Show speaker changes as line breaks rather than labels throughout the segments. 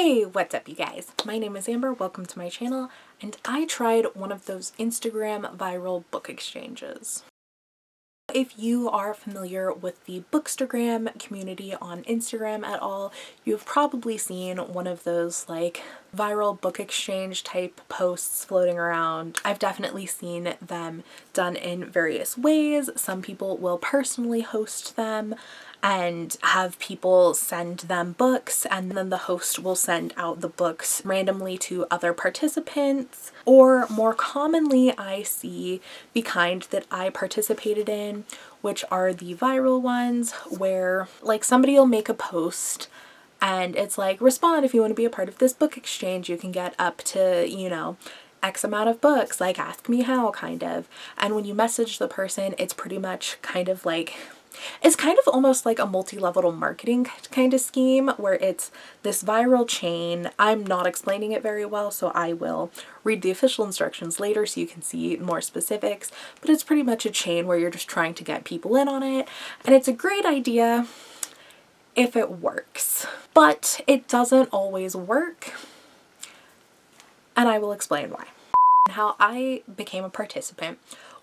Hey, what's up you guys? My name is Amber, welcome to my channel, and I tried one of those Instagram viral book exchanges. If you are familiar with the Bookstagram community on Instagram at all, you've probably seen one of those like viral book exchange type posts floating around. I've definitely seen them done in various ways. Some people will personally host them and have people send them books, and then the host will send out the books randomly to other participants. Or more commonly, I see the kind that I participated in, which are the viral ones where like somebody will make a post and it's like, respond if you want to be a part of this book exchange. You can get up to, you know, X amount of books, like ask me how kind of. And when you message the person, it's pretty much kind of like, it's kind of almost like a multi-level marketing kind of scheme where it's this viral chain. I'm not explaining it very well, so I will read the official instructions later so you can see more specifics, but it's pretty much a chain where you're just trying to get people in on it, and it's a great idea if it works, but it doesn't always work, and I will explain why. How I became a participant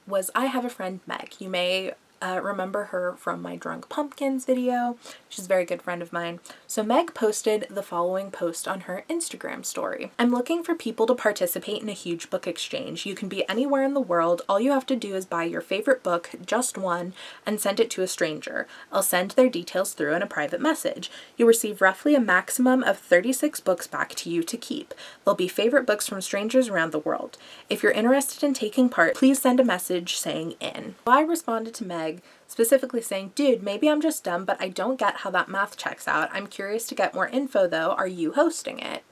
was I have a friend, Meg. You may remember her from my Drunk Pumpkins video. She's a very good friend of mine. So Meg posted the following post on her Instagram story. I'm looking for people to participate in a huge book exchange. You can be anywhere in the world. All you have to do is buy your favorite book, just one, and send it to a stranger. I'll send their details through in a private message. You'll receive roughly a maximum of 36 books back to you to keep. They'll be favorite books from strangers around the world. If you're interested in taking part, please send a message saying in. I responded to Meg specifically saying, dude, maybe I'm just dumb, but I don't get how that math checks out. I'm curious to get more info though. Are you hosting it?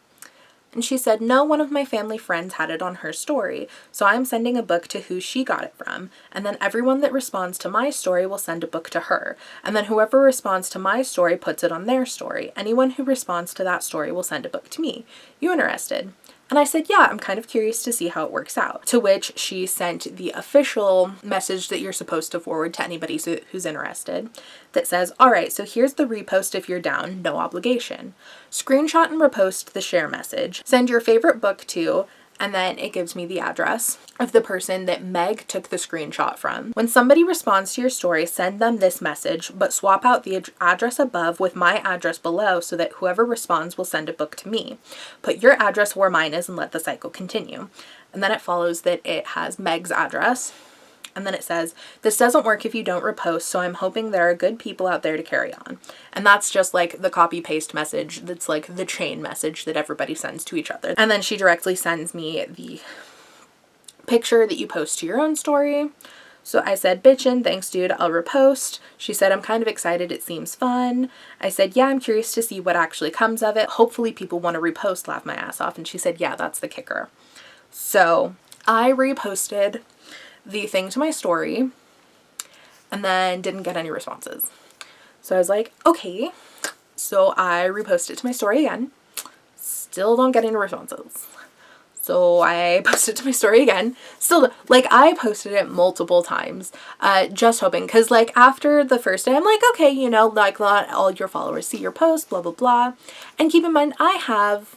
And she said, no, one of my family friends had it on her story, so I'm sending a book to who she got it from. And then everyone that responds to my story will send a book to her. And then whoever responds to my story puts it on their story. Anyone who responds to that story will send a book to me. You interested? And I said, yeah, I'm kind of curious to see how it works out. To which she sent the official message that you're supposed to forward to anybody who's interested that says, all right, so here's the repost if you're down, no obligation. Screenshot and repost the share message. Send your favorite book to, and then it gives me the address of the person that Meg took the screenshot from. When somebody responds to your story, send them this message, but swap out the address above with my address below so that whoever responds will send a book to me. Put your address where mine is and let the cycle continue. And then it follows that it has Meg's address. And then it says, this doesn't work if you don't repost, so I'm hoping there are good people out there to carry on. And that's just like the copy paste message that's like the chain message that everybody sends to each other. And then she directly sends me the picture that you post to your own story. So I said, bitchin', thanks dude, I'll repost. She said, I'm kind of excited, it seems fun. I said, yeah, I'm curious to see what actually comes of it. Hopefully people want to repost, laugh my ass off. And she said, yeah, that's the kicker. So I reposted the thing to my story and then didn't get any responses. So I was like, okay. So I reposted it to my story again. Still don't get any responses. So I posted to my story again. Still, like, I posted it multiple times, just hoping, because like after the first day, I'm like, okay, you know, like not all your followers see your post, blah, blah, blah. And keep in mind, I have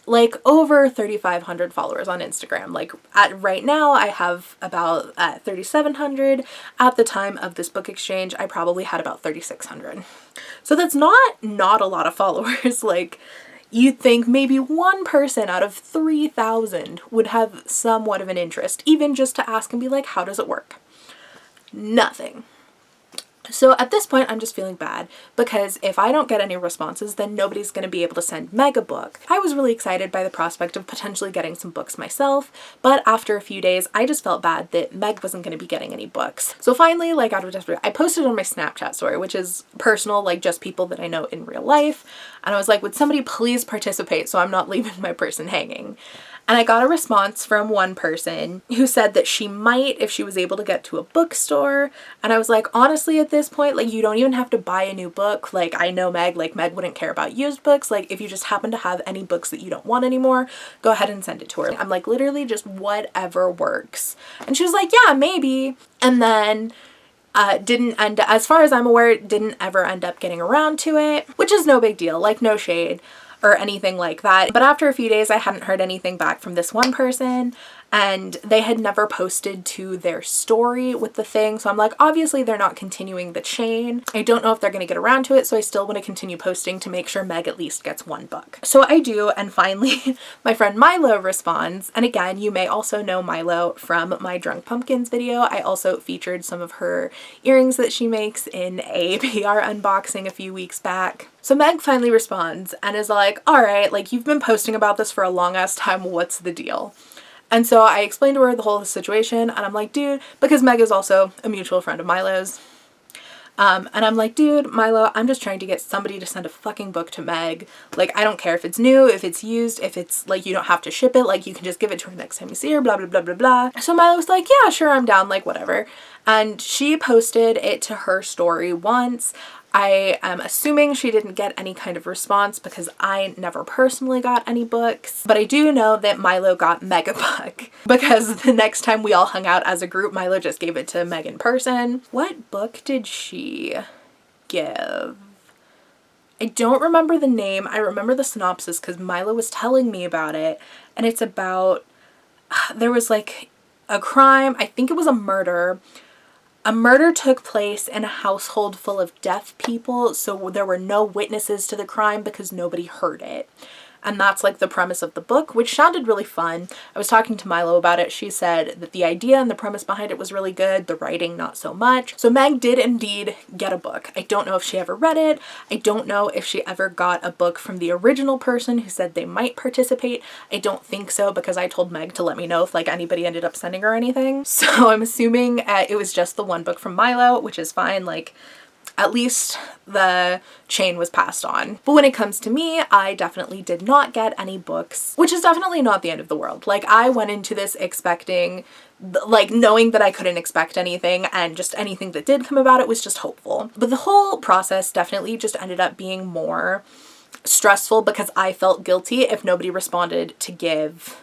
like over 3,500 followers on Instagram. Like right now I have about 3,700. At the time of this book exchange, I probably had about 3,600. So that's not a lot of followers. Like you'd think maybe one person out of 3,000 would have somewhat of an interest, even just to ask and be like, how does it work? Nothing. So at this point, I'm just feeling bad because if I don't get any responses, then nobody's going to be able to send Meg a book. I was really excited by the prospect of potentially getting some books myself, but after a few days, I just felt bad that Meg wasn't going to be getting any books. So finally, like out of desperation, I posted on my Snapchat story, which is personal, like just people that I know in real life. And I was like, would somebody please participate so I'm not leaving my person hanging? And I got a response from one person who said that she might if she was able to get to a bookstore. And I was like, honestly, at this point, like you don't even have to buy a new book. Like I know Meg, like Meg wouldn't care about used books. Like if you just happen to have any books that you don't want anymore, go ahead and send it to her. I'm like, literally just whatever works. And she was like, yeah, maybe. And then as far as I'm aware, didn't ever end up getting around to it, which is no big deal, like no shade. or anything like that. But after a few days, I hadn't heard anything back from this one person, and they had never posted to their story with the thing. So I'm like, obviously they're not continuing the chain. I don't know if they're going to get around to it. So I still want to continue posting to make sure Meg at least gets one book. So I do. And finally, my friend Milo responds. And again, you may also know Milo from my Drunk Pumpkins video. I also featured some of her earrings that she makes in a PR unboxing a few weeks back. So Meg finally responds and is like, all right, like, you've been posting about this for a long ass time. What's the deal? And so I explained to her the whole situation, and I'm like, dude, because Meg is also a mutual friend of Milo's. And I'm like, dude, Milo, I'm just trying to get somebody to send a fucking book to Meg. Like, I don't care if it's new, if it's used, if it's like, you don't have to ship it. Like, you can just give it to her next time you see her, blah, blah, blah, blah, blah. So Milo was like, yeah, sure, I'm down, like, whatever. And she posted it to her story once. I am assuming she didn't get any kind of response because I never personally got any books, but I do know that Milo got Meg a book because the next time we all hung out as a group, Milo just gave it to Meg in person. What book did she give? I don't remember the name. I remember the synopsis because Milo was telling me about it, and it's about, there was like a crime. I think it was a murder. A murder took place in a household full of deaf people, so there were no witnesses to the crime because nobody heard it. And that's like the premise of the book, which sounded really fun. I was talking to Milo about it. She said that the idea and the premise behind it was really good, the writing not so much. So Meg did indeed get a book. I don't know if she ever read it. I don't know if she ever got a book from the original person who said they might participate. I don't think so, because I told Meg to let me know if like anybody ended up sending her anything. So I'm assuming it was just the one book from Milo, which is fine. Like, at least the chain was passed on. But when it comes to me, I definitely did not get any books, which is definitely not the end of the world. Like, I went into this expecting, like, knowing that I couldn't expect anything, and just anything that did come about it was just hopeful. But the whole process definitely just ended up being more stressful because I felt guilty if nobody responded to give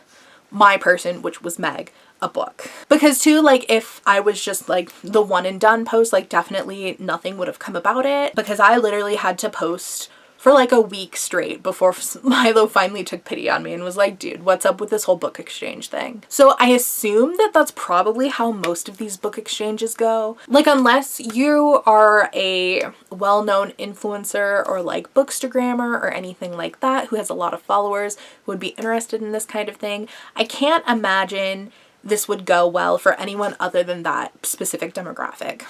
my person, which was Meg, a book. Because too, like, if I was just like the one and done post, like, definitely nothing would have come about it, because I literally had to post for like a week straight before Milo finally took pity on me and was like, dude, what's up with this whole book exchange thing? So I assume that that's probably how most of these book exchanges go. Like, unless you are a well-known influencer or like bookstagrammer or anything like that who has a lot of followers who would be interested in this kind of thing, I can't imagine this would go well for anyone other than that specific demographic.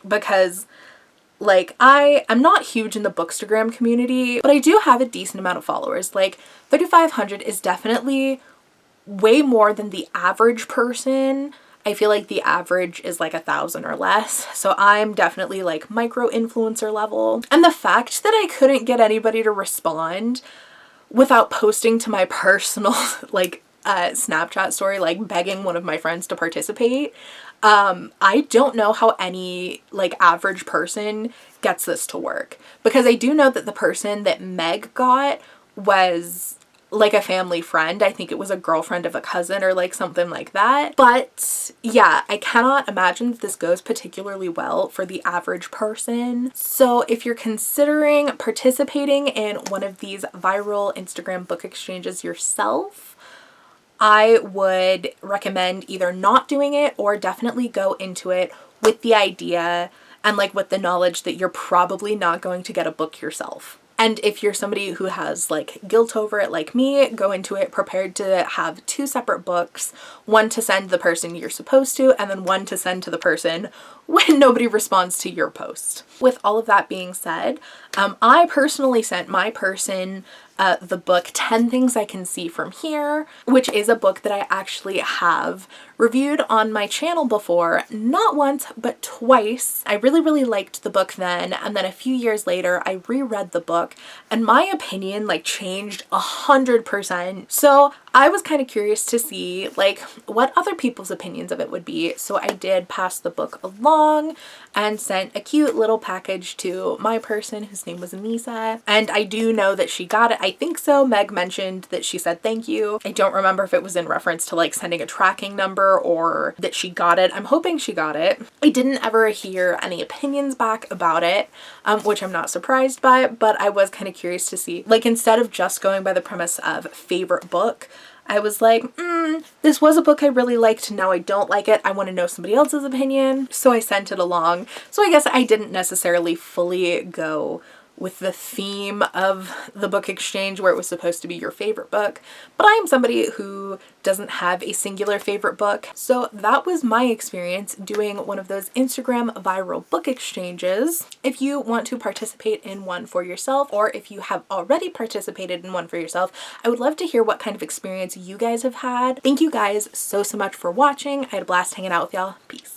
Because, like, I'm not huge in the bookstagram community, but I do have a decent amount of followers. Like, 3,500 is definitely way more than the average person. I feel like the average is like 1,000 or less. So I'm definitely like micro influencer level. And the fact that I couldn't get anybody to respond without posting to my personal like Snapchat story, like begging one of my friends to participate, I don't know how any like average person gets this to work, because I do know that the person that Meg got was like a family friend. I think it was a girlfriend of a cousin or like something like that. But yeah, I cannot imagine that this goes particularly well for the average person. So if you're considering participating in one of these viral Instagram book exchanges yourself, I would recommend either not doing it or definitely go into it with the idea and like with the knowledge that you're probably not going to get a book yourself. And if you're somebody who has like guilt over it like me, go into it prepared to have 2 separate books, one to send the person you're supposed to, and then one to send to the person when nobody responds to your post. With all of that being said, I personally sent my person the book 10 Things I Can See From Here, which is a book that I actually have reviewed on my channel before, not once, but twice. I really liked the book then, and then a few years later, I reread the book, and my opinion like changed 100%. So I was kind of curious to see like what other people's opinions of it would be. So I did pass the book along and sent a cute little package to my person whose name was Anissa. And I do know that she got it. I think so. Meg mentioned that she said thank you. I don't remember if it was in reference to like sending a tracking number or that she got it. I'm hoping she got it. I didn't ever hear any opinions back about it, which I'm not surprised by, but I was kind of curious to see, like, instead of just going by the premise of favorite book, I was like, this was a book I really liked, now I don't like it. I want to know somebody else's opinion. So I sent it along. So I guess I didn't necessarily fully go with the theme of the book exchange where it was supposed to be your favorite book, but I am somebody who doesn't have a singular favorite book. So that was my experience doing one of those Instagram viral book exchanges. If you want to participate in one for yourself, or if you have already participated in one for yourself, I would love to hear what kind of experience you guys have had. Thank you guys so much for watching. I had a blast hanging out with y'all. Peace.